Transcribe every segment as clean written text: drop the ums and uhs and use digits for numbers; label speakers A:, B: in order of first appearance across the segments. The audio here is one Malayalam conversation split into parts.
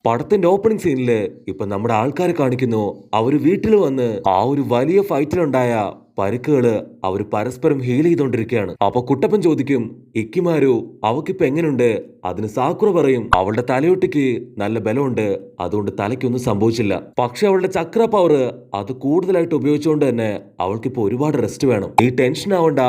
A: പടത്തിന്റെ ഓപ്പണിംഗ് സീനില് ഇപ്പൊ നമ്മുടെ ആൾക്കാരെ കാണിക്കുന്നു. അവര് വീട്ടിൽ വന്ന് ആ ഒരു വലിയ ഫൈറ്റിലുണ്ടായ പരിക്കുകള് അവര് പരസ്പരം ഹീൽ ചെയ്തോണ്ടിരിക്കുകയാണ്. അപ്പൊ കുട്ടപ്പൻ ചോദിക്കും, ഇക്കിമാരു അവക്കിപ്പോ എങ്ങനെയുണ്ട്? അതിന് സാക്കുറ പറയും, അവളുടെ തലയൊട്ടിക്ക് നല്ല ബലമുണ്ട്, അതുകൊണ്ട് തലയ്ക്കൊന്നും സംഭവിച്ചില്ല. പക്ഷെ അവളുടെ ചക്ര പവർ അത് കൂടുതലായിട്ട് ഉപയോഗിച്ചുകൊണ്ട് തന്നെ അവൾക്കിപ്പോ ഒരുപാട് റെസ്റ്റ് വേണം. ഈ ടെൻഷൻ ആവണ്ട,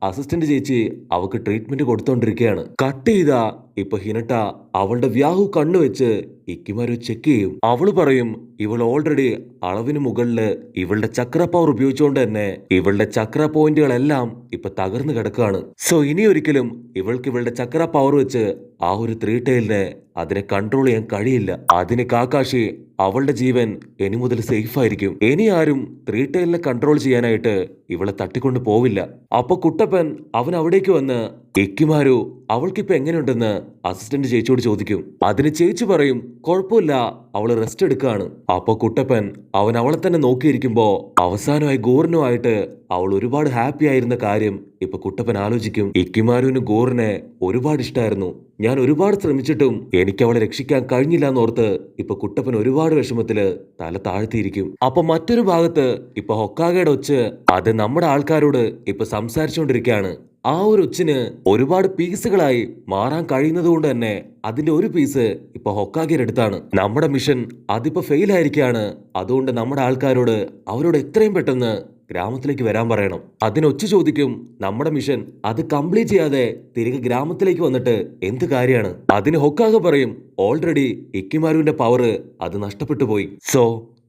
A: അസിസ്റ്റന്റ് ചേച്ചി അവക്ക് ട്രീറ്റ്മെന്റ് കൊടുത്തോണ്ടിരിക്കുകയാണ്. കട്ട് ചെയ്താ ഇപ്പൊ ഹിനട്ട അവളുടെ വ്യാഹു കണ്ണുവെച്ച് ഇക്കിമാരു ചെക്ക് ചെയ്യും. അവള് പറയും, ഇവൾ ഓൾറെഡി അളവിന് മുകളില് ഇവളുടെ ചക്ര പവർ ഉപയോഗിച്ചുകൊണ്ട് തന്നെ ഇവളുടെ ചക്ര പോയിന്റുകളെല്ലാം ഇപ്പൊ തകർന്നു കിടക്കുകയാണ്. സോ ഇനി ഒരിക്കലും ഇവൾക്ക് ഇവളുടെ ചക്ര പവർ വെച്ച് ആ ഒരു ത്രീ ടൈലിനെ അതിനെ കൺട്രോൾ ചെയ്യാൻ കഴിയില്ല. അതിന് കാക്കാഷി അവളുടെ ജീവൻ ഇനി മുതൽ സേഫ് ആയിരിക്കും. ഇനി ആരും ത്രീ ടൈലിനെ കൺട്രോൾ ചെയ്യാനായിട്ട് ഇവളെ തട്ടിക്കൊണ്ട് പോവില്ല. അപ്പൊ കുട്ടപ്പൻ അവൻ അവിടേക്ക് വന്ന് ഇക്കിമാരു അവൾക്കിപ്പോ എങ്ങനെയുണ്ടെന്ന് അസിസ്റ്റന്റ് ചേച്ചിയോട് ചോദിക്കും. അതിന് ചേച്ചി പറയും, കുഴപ്പമില്ല, അവള് റെസ്റ്റ് എടുക്കുകയാണ്. അപ്പൊ കുട്ടപ്പൻ അവൻ അവളെ തന്നെ നോക്കിയിരിക്കുമ്പോ അവസാനമായി ഗോറിനുമായിട്ട് അവൾ ഒരുപാട് ഹാപ്പി ആയിരുന്ന കാര്യം ഇപ്പൊ കുട്ടപ്പൻ ആലോചിക്കും. ഇക്കിമാരുവിന് ഗോറിനെ ഒരുപാട് ഇഷ്ടമായിരുന്നു. ഞാൻ ഒരുപാട് ശ്രമിച്ചിട്ടും എനിക്ക് അവളെ രക്ഷിക്കാൻ കഴിഞ്ഞില്ല എന്നോർത്ത് ഇപ്പൊ കുട്ടപ്പൻ ഒരുപാട് വിഷമത്തില് തല താഴ്ത്തിയിരിക്കും. അപ്പൊ മറ്റൊരു ഭാഗത്ത് ഇപ്പൊ ഹൊക്കാഗയുടെ ഒച്ച് അത് നമ്മുടെ ആൾക്കാരോട് ഇപ്പൊ സംസാരിച്ചുകൊണ്ടിരിക്കുകയാണ്. ആ ഒരു ഒച്ചിന് ഒരുപാട് പീസുകളായി മാറാൻ കഴിയുന്നത് കൊണ്ട് തന്നെ അതിന്റെ ഒരു പീസ് ഇപ്പൊ ഹൊക്കാഗയുടെ അടുത്താണ്. നമ്മുടെ മിഷൻ അതിപ്പോ ഫെയിൽ ആയിരിക്കുകയാണ്. അതുകൊണ്ട് നമ്മുടെ ആൾക്കാരോട് അവരോട് എത്രയും പെട്ടെന്ന് ഗ്രാമത്തിലേക്ക് വരാൻ പറയണം. അതിനൊച്ചു ചോദിക്കും, നമ്മുടെ മിഷൻ അത് കംപ്ലീറ്റ് ചെയ്യാതെ തിരികെ ഗ്രാമത്തിലേക്ക് വന്നിട്ട് എന്ത് കാര്യമാണ്? അതിന് ഹൊക്കാഗ പറയും, ഓൾറെഡി ഇക്കിമാരുവിന്റെ പവർ അത് നഷ്ടപ്പെട്ടു പോയി. സോ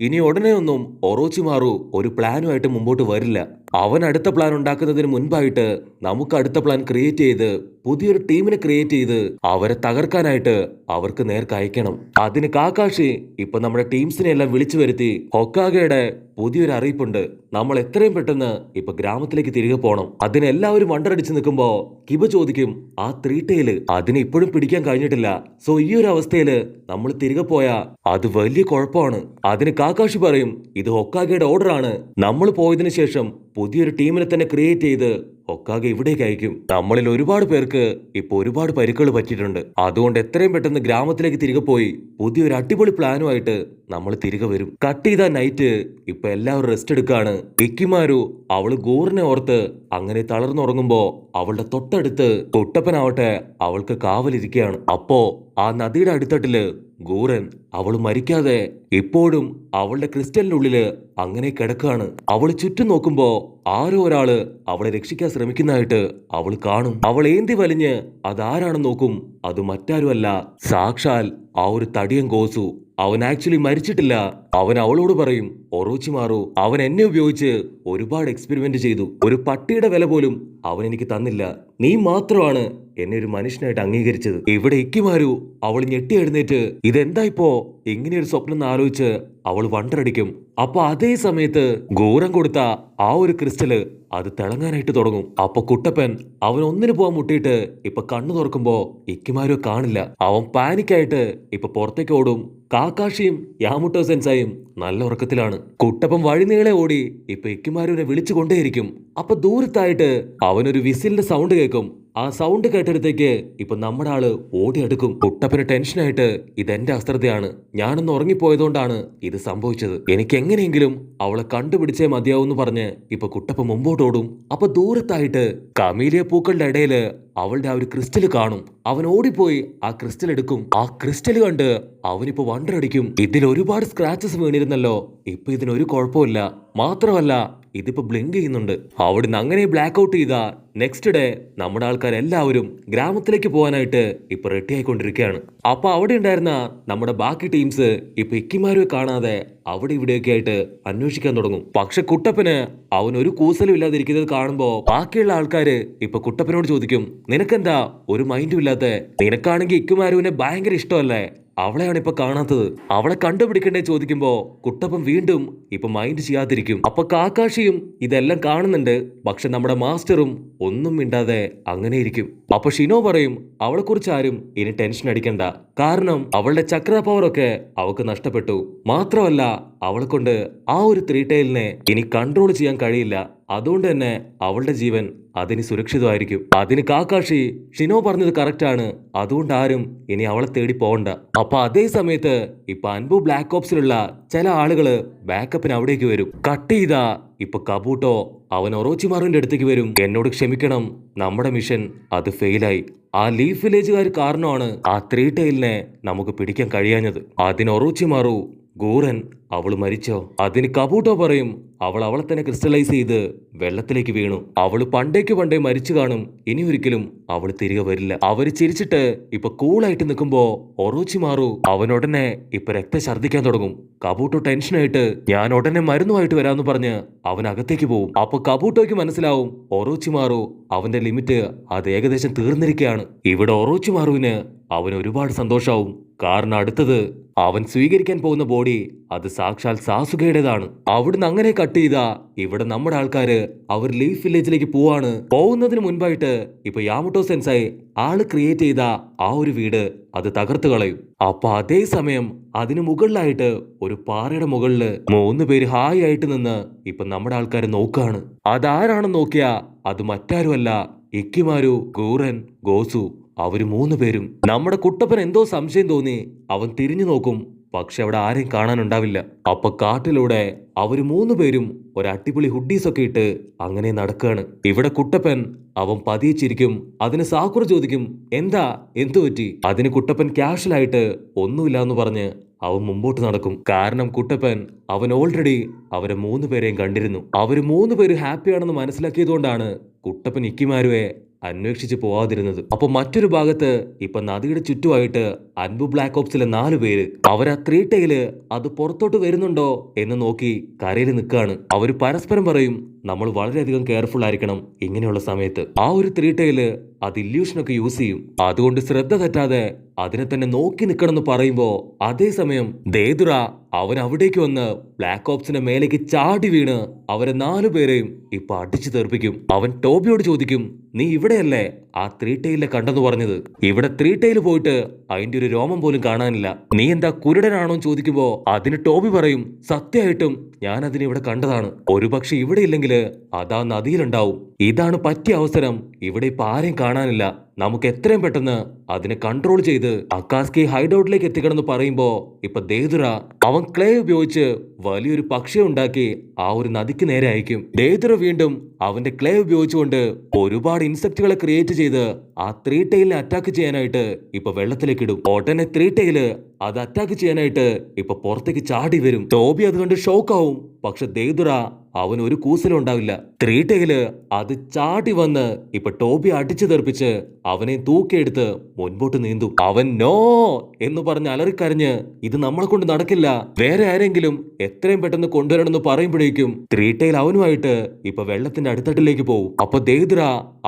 A: ഇനി ഉടനെ ഒന്നും ഒറോച്ചിമാറു ഒരു പ്ലാനുമായിട്ട് മുമ്പോട്ട് വരില്ല. അവൻ അടുത്ത പ്ലാൻ ഉണ്ടാക്കുന്നതിന് മുൻപായിട്ട് നമുക്ക് അടുത്ത പ്ലാൻ ക്രിയേറ്റ് ചെയ്ത് പുതിയൊരു ടീമിനെ ക്രിയേറ്റ് ചെയ്ത് അവരെ തകർക്കാനായിട്ട് അവർക്ക് നേർക്ക് അയക്കണം. അതിന് കാക്കാഷി ഇപ്പൊ നമ്മുടെ ടീംസിനെ എല്ലാം വിളിച്ചു വരുത്തി ഹൊക്കാഗയുടെ പുതിയൊരു അറിയിപ്പുണ്ട്, നമ്മൾ എത്രയും പെട്ടെന്ന് ഇപ്പൊ ഗ്രാമത്തിലേക്ക് തിരികെ പോകണം. അതിനെല്ലാവരും വണ്ടറടിച്ച് നിൽക്കുമ്പോ കിബ ചോദിക്കും, ആ ത്രീ ടൈല് അതിനെ ഇപ്പോഴും പിടിക്കാൻ കഴിഞ്ഞിട്ടില്ല. സോ ഈ ഒരു അവസ്ഥയില് നമ്മൾ തിരികെ പോയാ അത് വലിയ കുഴപ്പമാണ്. അതിന് കാക്കാഷി പറയും, ഇത് ഹൊക്കാഗയുടെ ഓർഡർ ആണ്. നമ്മൾ പോയതിനു ശേഷം പുതിയൊരു ടീമിനെ തന്നെ ക്രിയേറ്റ് ചെയ്ത് ഹൊക്കാഗെ ഇവിടേക്ക് അയക്കും. നമ്മളിൽ ഒരുപാട് പേർക്ക് ഇപ്പൊ ഒരുപാട് പരിക്കുകൾ പറ്റിയിട്ടുണ്ട്. അതുകൊണ്ട് എത്രയും പെട്ടെന്ന് ഗ്രാമത്തിലേക്ക് തിരികെ പോയി പുതിയൊരു അടിപൊളി പ്ലാനുമായിട്ട് നമ്മൾ തിരികെ വരും. കട്ട് ചെയ്ത നൈറ്റ് ഇപ്പൊ എല്ലാവരും റെസ്റ്റ് എടുക്കാണ്. ഇക്കിമാരു അവള് ഗോറിനെ ഓർത്ത് അങ്ങനെ തളർന്നുറങ്ങുമ്പോ അവളുടെ തൊട്ടടുത്ത് കുട്ടപ്പനാവട്ടെ അവൾക്ക് കാവലിരിക്കുകയാണ്. അപ്പോ ആ നദിയുടെ അടിത്തട്ടില് ഗൂറൻ അവൾ മരിക്കാതെ ഇപ്പോഴും അവളുടെ ക്രിസ്റ്റലിന്റെ ഉള്ളില് അങ്ങനെ കിടക്കാണ്. അവള് ചുറ്റും നോക്കുമ്പോ ആരോ ഒരാള് അവളെ രക്ഷിക്കാൻ ശ്രമിക്കുന്നതായിട്ട് അവൾ കാണും. അവൾ ഏന്തി വലിഞ്ഞ് അതാരാണെന്ന് നോക്കും. അത് മറ്റാരുമല്ല, സാക്ഷാൽ ആ ഒരു തടിയൻ ഗോസു. അവൻ ആക്ച്വലി മരിച്ചിട്ടില്ല. അവൻ അവളോട് പറയും, ഒറോച്ചിമാറു അവൻ എന്നെ ഉപയോഗിച്ച് ഒരുപാട് എക്സ്പെരിമെന്റ് ചെയ്തു. ഒരു പട്ടിയുടെ വില പോലും അവൻ എനിക്ക് തന്നില്ല. നീ മാത്രമാണ് എന്നെ ഒരു മനുഷ്യനായിട്ട് അംഗീകരിച്ചത്. ഇവിടെ ഇക്കിമാരു അവൾ ഞെട്ടി എഴുന്നേറ്റ് ഇതെന്താ ഇപ്പോ ഇങ്ങനെയൊരു സ്വപ്നം എന്ന് ആലോചിച്ച് അവൾ വണ്ടറടിക്കും. അപ്പൊ അതേ സമയത്ത് ഗോറം കൊടുത്ത ആ ഒരു ക്രിസ്റ്റല് അത് തിളങ്ങാനായിട്ട് തുടങ്ങും. അപ്പൊ കുട്ടപ്പൻ അവൻ ഒന്നിനു പോവാൻ മുട്ടിയിട്ട് ഇപ്പൊ കണ്ണു തുറക്കുമ്പോ ഇക്കിമാരു കാണില്ല. അവൻ പാനിക്കായിട്ട് ഇപ്പൊ പുറത്തേക്ക് ഓടും. കാക്കാഷിയും യാമുട്ടോ സെൻസായും നല്ല ഉറക്കത്തിലാണ്. കുട്ടപ്പൻ വഴിനീളെ ഓടി ഇപ്പൊ ഇക്കിമാരുവിനെ വിളിച്ചു കൊണ്ടേയിരിക്കും. അപ്പൊ ദൂരത്തായിട്ട് അവനൊരു വിസിലിന്റെ സൗണ്ട് കേൾക്കും. ആ സൗണ്ട് കേട്ടടുത്തേക്ക് ഇപ്പൊ നമ്മുടെ ആള് ഓടിയെടുക്കും. കുട്ടപ്പന് ടെൻഷനായിട്ട് ഇതെന്റെ അശ്രദ്ധയാണ്, ഞാനൊന്ന് ഉറങ്ങിപ്പോയതുകൊണ്ടാണ് ഇത് സംഭവിച്ചത്, എനിക്ക് എങ്ങനെയെങ്കിലും അവളെ കണ്ടുപിടിച്ചേ മതിയാവൂന്ന് പറഞ്ഞ് ഇപ്പൊ കുട്ടപ്പൻ മുമ്പോട്ടോടും. അപ്പൊ ദൂരത്തായിട്ട് കമീലിയ പൂക്കളുടെ ഇടയില് അവളുടെ ആ ഒരു ക്രിസ്റ്റൽ കാണും. അവൻ ഓടിപ്പോയി ആ ക്രിസ്റ്റൽ എടുക്കും. ആ ക്രിസ്റ്റൽ കണ്ട് അവനിപ്പോ വണ്ടറടിക്കും. ഇതിൽ ഒരുപാട് സ്ക്രാച്ചസ് വീണിരുന്നല്ലോ, ഇപ്പൊ ഇതിനൊരു കുഴപ്പമില്ല. മാത്രമല്ല ഇതിപ്പോ ബ്ലിങ്ക് ചെയ്യുന്നുണ്ട്. അവിടുന്ന് അങ്ങനെ ബ്ലാക്ക് ഔട്ട് ചെയ്ത നെക്സ്റ്റ് ഡേ നമ്മുടെ ആൾക്കാരെല്ലാവരും ഗ്രാമത്തിലേക്ക് പോകാനായിട്ട് ഇപ്പൊ റെഡി ആയിക്കൊണ്ടിരിക്കുകയാണ്. അപ്പൊ അവിടെ ഉണ്ടായിരുന്ന നമ്മുടെ ബാക്കി ടീംസ് ഇപ്പൊ ഇക്കിമാരുവെ കാണാതെ അവിടെ ഇവിടെയൊക്കെ ആയിട്ട് അന്വേഷിക്കാൻ തുടങ്ങും. പക്ഷെ കുട്ടപ്പന് അവൻ ഒരു കൂസലും ഇല്ലാതിരിക്കുന്നത് കാണുമ്പോ ബാക്കിയുള്ള ആൾക്കാര് ഇപ്പൊ കുട്ടപ്പനോട് ചോദിക്കും, നിനക്കെന്താ ഒരു മൈൻഡും ഇല്ലാത്ത? നിനക്കാണെങ്കിൽ ഇക്കുമാരുവിനെ ഭയങ്കര ഇഷ്ടമല്ലേ, അവളെയാണ് ഇപ്പൊ കാണാത്തത്, അവളെ കണ്ടുപിടിക്കണ്ടേ ചോദിക്കുമ്പോ കുട്ടപ്പൻ വീണ്ടും ഇപ്പൊ മൈൻഡ് ചെയ്യാതിരിക്കും. അപ്പൊ കാക്കാഷിയും ഇതെല്ലാം കാണുന്നുണ്ട്. പക്ഷെ നമ്മുടെ മാസ്റ്ററും ഒന്നും മിണ്ടാതെ അങ്ങനെ ഇരിക്കും. അപ്പൊ ഷിനോ പറയും, അവളെ കുറിച്ച് ആരും ഇനി ടെൻഷൻ അടിക്കണ്ട, കാരണം അവളുടെ ചക്ര പവർ ഒക്കെ അവൾക്ക് നഷ്ടപ്പെട്ടു. മാത്രമല്ല അവളെ കൊണ്ട് ആ ഒരു ത്രീ ടൈലിനെ ഇനി കൺട്രോൾ ചെയ്യാൻ കഴിയില്ല. അതുകൊണ്ട് തന്നെ അവളുടെ ജീവൻ അതിന് സുരക്ഷിതമായിരിക്കും. അതിന് കാക്കാഷി ഷിനോ പറഞ്ഞത് കറക്റ്റാണ്. അതുകൊണ്ട് ആരും ഇനി അവളെ തേടി പോകണ്ട. അപ്പൊ അതേ സമയത്ത് ഇപ്പൊ അൻപു ബ്ലാക്ക് ഓപ്സിലുള്ള ചില ആളുകള് ബാക്കപ്പിന് അവിടേക്ക് വരും. കട്ട് ചെയ്താ ഇപ്പൊ കബൂട്ടോ അവൻ ഒറോച്ചിമാറിന്റെ അടുത്തേക്ക് വരും. എന്നോട് ക്ഷമിക്കണം, നമ്മുടെ മിഷൻ അത് ഫെയിലായി. ആ ലീഫ് വില്ലേജുകാർ കാരണമാണ് ആ ത്രീ ടൈലിനെ നമുക്ക് പിടിക്കാൻ കഴിയാഞ്ഞത്. അതിന് ഒറോച്ചിമാറു ഗൂറൻ അവള് മരിച്ചോ? അതിന് കബൂട്ടോ പറയും അവളെ തന്നെ ക്രിസ്റ്റലൈസ് ചെയ്ത് വെള്ളത്തിലേക്ക് വീണു. അവള് പണ്ടേ മരിച്ചു കാണും. ഇനി ഒരിക്കലും അവള് തിരികെ വരില്ല. അവര് ചിരിച്ചിട്ട് ഇപ്പൊ കൂളായിട്ട് നിൽക്കുമ്പോ ഒറോച്ചിമാറു അവനുടനെ ഇപ്പൊ രക്തം ഛർദ്ദിക്കാൻ തുടങ്ങും. കബൂട്ടോ ടെൻഷനായിട്ട് ഞാൻ ഉടനെ മരുന്നുമായിട്ട് വരാന്ന് പറഞ്ഞ് അവൻ അകത്തേക്ക് പോവും. അപ്പൊ കബൂട്ടോയ്ക്ക് മനസ്സിലാവും ഒറോച്ചിമാറു അവന്റെ ലിമിറ്റ് അത് ഏകദേശം തീർന്നിരിക്കുകയാണ്. ഇവിടെ ഒറോച്ചിമാറുവിന് അവൻ ഒരുപാട് സന്തോഷാവും. കാരണം അടുത്തത് അവൻ സ്വീകരിക്കാൻ പോകുന്ന ബോഡി അത് സാക്ഷാൽ സാസുകയുടേതാണ്. അവിടുന്ന് അങ്ങനെ കട്ട് ചെയ്താ ഇവിടെ നമ്മുടെ ആൾക്കാര് അവർ ലീഫ് വില്ലേജിലേക്ക് പോവാണ്. പോകുന്നതിന് മുൻപായിട്ട് ഇപ്പൊ യാമട്ടോ സെൻസായി ആള് ക്രിയേറ്റ് ചെയ്ത ആ ഒരു വീട് അത് തകർത്ത് കളയും. അപ്പൊ അതേ സമയം അതിന് മുകളിലായിട്ട് ഒരു പാറയുടെ മുകളില് 3 പേര് ഹായ് ആയിട്ട് നിന്ന് ഇപ്പൊ നമ്മുടെ ആൾക്കാരെ നോക്കാണ്. അതാരാണെന്ന് നോക്കിയാ അത് മറ്റാരുമല്ല, ഇക്കിമാരു, ഗൂറൻ, ഗോസു. അവര് 3 പേരും. നമ്മുടെ കുട്ടപ്പൻ എന്തോ സംശയം തോന്നി അവൻ തിരിഞ്ഞു നോക്കും. പക്ഷെ അവിടെ ആരെയും കാണാനുണ്ടാവില്ല. അപ്പൊ കാട്ടിലൂടെ അവര് 3 പേരും ഒരു അടിപൊളി ഹുഡീസൊക്കെ ഇട്ട് അങ്ങനെ നടക്കുകയാണ്. ഇവിടെ കുട്ടപ്പൻ അവൻ പതിയെ ചിരിക്കും. അതിന് സാക്കുറ ചോദിക്കും എന്തു പറ്റി? അതിന് കുട്ടപ്പൻ ക്യാഷ്വലായിട്ട് ഒന്നുമില്ല എന്ന് പറഞ്ഞ് അവൻ മുമ്പോട്ട് നടക്കും. കാരണം കുട്ടപ്പൻ അവൻ ഓൾറെഡി അവരെ 3 പേരെയും കണ്ടിരുന്നു. അവര് 3 പേര് ഹാപ്പിയാണെന്ന് മനസ്സിലാക്കിയതുകൊണ്ടാണ് കുട്ടപ്പൻ ഇക്കിമാരുവെ അന്വേഷിച്ച് പോവാതിരുന്നത്. അപ്പൊ മറ്റൊരു ഭാഗത്ത് ഇപ്പൊ നദിയുടെ ചുറ്റുമായിട്ട് അൻപു ബ്ലാക്ക് ഓപ്സിലെ 4 പേര് അവരാ ത്രീ ടൈല് അത് പുറത്തോട്ട് വരുന്നുണ്ടോ എന്ന് നോക്കി കരയിൽ നിൽക്കാണ്. അവര് പരസ്പരം പറയും നമ്മൾ വളരെയധികം കെയർഫുൾ ആയിരിക്കണം ഇങ്ങനെയുള്ള സമയത്ത്. ആ ഒരു ത്രീ ടൈല് അത് ഇല്യൂഷനൊക്കെ യൂസ് ചെയ്യും. അതുകൊണ്ട് ശ്രദ്ധ തെറ്റാതെ അതിനെ തന്നെ നോക്കി നിൽക്കണം എന്ന് പറയുമ്പോ അതേസമയം ദേദുറ അവൻ അവിടേക്ക് വന്ന് ബ്ലാക്ക് ഓപ്സിന്റെ മേലേക്ക് ചാടി വീണ് അവരെ 4 പേരെയും ഇപ്പൊ അടിച്ചു തെറിപ്പിക്കും. അവൻ ടോബിയോട് ചോദിക്കും നീ ഇവിടെയല്ലേ ആ ത്രീ ടൈലിനെ കണ്ടെന്ന് പറഞ്ഞത്? ഇവിടെ ത്രീ ടൈല് പോയിട്ട് അതിന്റെ ഒരു രോമം പോലും കാണാനില്ല. നീ എന്താ കുരുടനാണോ ചോദിക്കുമ്പോ അതിന് ടോബി പറയും സത്യമായിട്ടും ഞാൻ അതിനെ ഇവിടെ കണ്ടതാണ്. ഒരുപക്ഷെ ഇവിടെ ഇല്ലെങ്കിൽ അതാ നദിയിലുണ്ടാവും. ഇതാണ് പറ്റിയ അവസരം. ഇവിടെ ഇപ്പൊ ആരെയും കാണാനില്ല. നമുക്ക് എത്രയും പെട്ടെന്ന് അതിനെ കൺട്രോൾ ചെയ്ത് അക്കാസ്കി ഹൈഡൌട്ടിലേക്ക് എത്തിക്കണമെന്ന് പറയുമ്പോ ഇപ്പൊ ദേദുറ അവൻ ക്ലേ ഉപയോഗിച്ച് വലിയൊരു പക്ഷിയെ ഉണ്ടാക്കി ആ ഒരു നദിക്ക് നേരെ അയക്കും. ദേദുറ വീണ്ടും അവന്റെ ക്ലേ ഉപയോഗിച്ചുകൊണ്ട് ഒരുപാട് ഇൻസെക്റ്റുകളെ ക്രിയേറ്റ് ചെയ്ത് ആ ത്രീ ടൈലിനെ അറ്റാക്ക് ചെയ്യാനായിട്ട് ഇപ്പൊ വെള്ളത്തിലേക്ക് ഇടും. ഉടനെ ത്രീ ടൈല് അത് അറ്റാക്ക് ചെയ്യാനായിട്ട് ഇപ്പൊ പുറത്തേക്ക് ചാടി വരും. ടോബി അത് കണ്ട് ഷോക്കാവും. പക്ഷെ ദേദുറ അവൻ ഒരു കൂസലും ഉണ്ടാവില്ല. ത്രീ ടൈല് അത് ചാടി വന്ന് ഇപ്പൊ ടോബി അടിച്ചു തെറിപ്പിച്ച് അവനെ തൂക്കിയെടുത്ത് മുൻപോട്ട് നീന്തും. അവൻ നോ എന്ന് പറഞ്ഞ് അലറിക്കരഞ്ഞ് ഇത് നമ്മളെ കൊണ്ട് നടക്കില്ല, വേറെ ആരെങ്കിലും എത്രയും പെട്ടെന്ന് കൊണ്ടുവരണമെന്ന് പറയുമ്പോഴേക്കും ത്രീ ടൈൽ അവനുമായിട്ട് ഇപ്പൊ വെള്ളത്തിന്റെ അടിത്തട്ടിലേക്ക് പോകും. അപ്പൊ ദേദുറ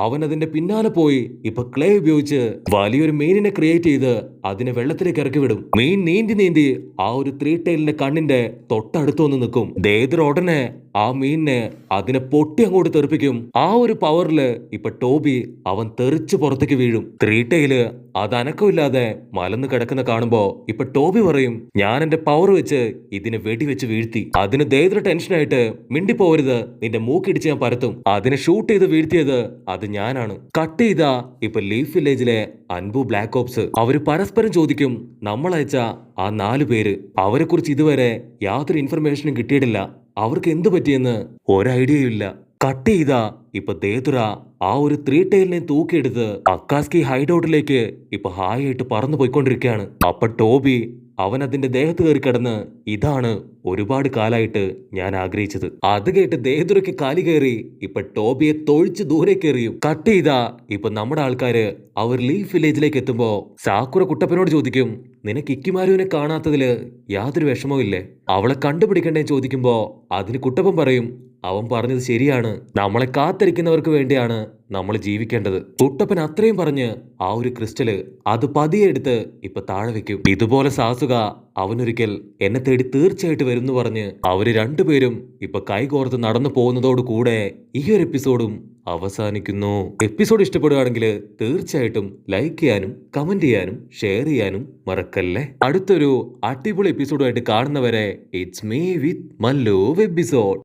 A: അവൻ അതിന്റെ പിന്നാലെ പോയി ഇപ്പൊ ക്ലേ ഉപയോഗിച്ച് വലിയൊരു മീനിനെ ക്രിയേറ്റ് ചെയ്ത് അതിനെ വെള്ളത്തിലേക്ക് ഇറക്കി വിടും. മീൻ നീന്തി ആ ഒരു ത്രീ ടൈലിന്റെ കണ്ണിന്റെ തൊട്ടടുത്ത് വന്ന് നിൽക്കും. ദേദുറ ഉടനെ ആ മീനിനെ അതിനെ പൊട്ടി അങ്ങോട്ട് തെറിപ്പിക്കും. ആ ഒരു പവറില് ഇപ്പൊ ടോബി അവൻ തെറിച്ച് പുറത്തേക്ക് വീഴും. ത്രീ ടൈല് അത് അനക്കമില്ലാതെ മലന്ന് കിടക്കുന്ന കാണുമ്പോ ഇപ്പൊ ടോബി പറയും ഞാൻ എന്റെ പവർ വെച്ച് ഇതിനെ വെടിവെച്ച് വീഴ്ത്തി. അതിന് ദേദുറ ടെൻഷനായിട്ട് മിണ്ടിപ്പോവരുത്, നിന്റെ മൂക്കിടിച്ച് ഞാൻ പരത്തും. അതിനെ ഷൂട്ട് ചെയ്ത് വീഴ്ത്തിയത് അത് ഞാനാണ്. കട്ട് ചെയ്ത ഇപ്പൊ ലീഫ് വില്ലേജിലെ അൻപു ബ്ലാക്ക് ഓപ്സ് അവര് പരസ്പരം ചോദിക്കും നമ്മൾ അയച്ച ആ 4 പേര് അവരെ കുറിച്ച് ഇതുവരെ യാതൊരു ഇൻഫർമേഷനും കിട്ടിയിട്ടില്ല. അവർക്ക് എന്തു പറ്റിയെന്ന് ഒരൈഡിയയും ഇല്ല. കട്ട് ചെയ്ത ഇപ്പൊ ദേദുറ ആ ഒരു ത്രീ ടൈലിനെ തൂക്കിയെടുത്ത് അക്കാസ്കി ഹൈഡൌട്ടിലേക്ക് ഇപ്പൊ ഹായ് ആയിട്ട് പറന്നു പോയിക്കൊണ്ടിരിക്കുകയാണ്. അപ്പൊ ടോബി അവൻ അതിന്റെ ദേഹത്ത് കയറി കിടന്ന് ഇതാണ് ഒരുപാട് കാലായിട്ട് ഞാൻ ആഗ്രഹിച്ചത്. അത് കേട്ട് ദേദുറയ്ക്ക് കാലി കയറി ഇപ്പൊ ടോബിയെ തൊഴിച്ച് ദൂരേക്ക് എറിയും. കട്ട് ചെയ്താ ഇപ്പൊ നമ്മുടെ ആൾക്കാര് അവർ ലീഫ് വില്ലേജിലേക്ക് എത്തുമ്പോ സാക്കുറ കുട്ടപ്പനോട് ചോദിക്കും നിനക്ക് ഇക്കിമാരുവിനെ കാണാത്തതില് യാതൊരു വിഷമവും ഇല്ലേ? അവളെ കണ്ടുപിടിക്കണ്ടേ ചോദിക്കുമ്പോ അതിന് കുട്ടപ്പൻ പറയും അവൻ പറഞ്ഞത് ശരിയാണ്, നമ്മളെ കാത്തിരിക്കുന്നവർക്ക് വേണ്ടിയാണ് നമ്മൾ ജീവിക്കേണ്ടത്. കുട്ടപ്പൻ അത്രയും പറഞ്ഞ് ആ ഒരു ക്രിസ്റ്റല് അത് പതിയെ എടുത്ത് ഇപ്പൊ താഴെ വെക്കും. ഇതുപോലെ സാസുക അവനൊരിക്കൽ എന്നെ തേടി തീർച്ചയായിട്ടും വരും എന്ന് പറഞ്ഞ് അവര് 2 പേരും ഇപ്പൊ കൈകോർത്ത് നടന്നു പോകുന്നതോട് കൂടെ ഈ ഒരു എപ്പിസോഡും അവസാനിക്കുന്നു. എപ്പിസോഡ് ഇഷ്ടപ്പെടുകയാണെങ്കിൽ തീർച്ചയായിട്ടും ലൈക്ക് ചെയ്യാനും കമന്റ് ചെയ്യാനും ഷെയർ ചെയ്യാനും മറക്കല്ലേ. അടുത്തൊരു അടിപൊളി എപ്പിസോഡുമായിട്ട് കാണുന്നവരെ it's me with Mallu episode.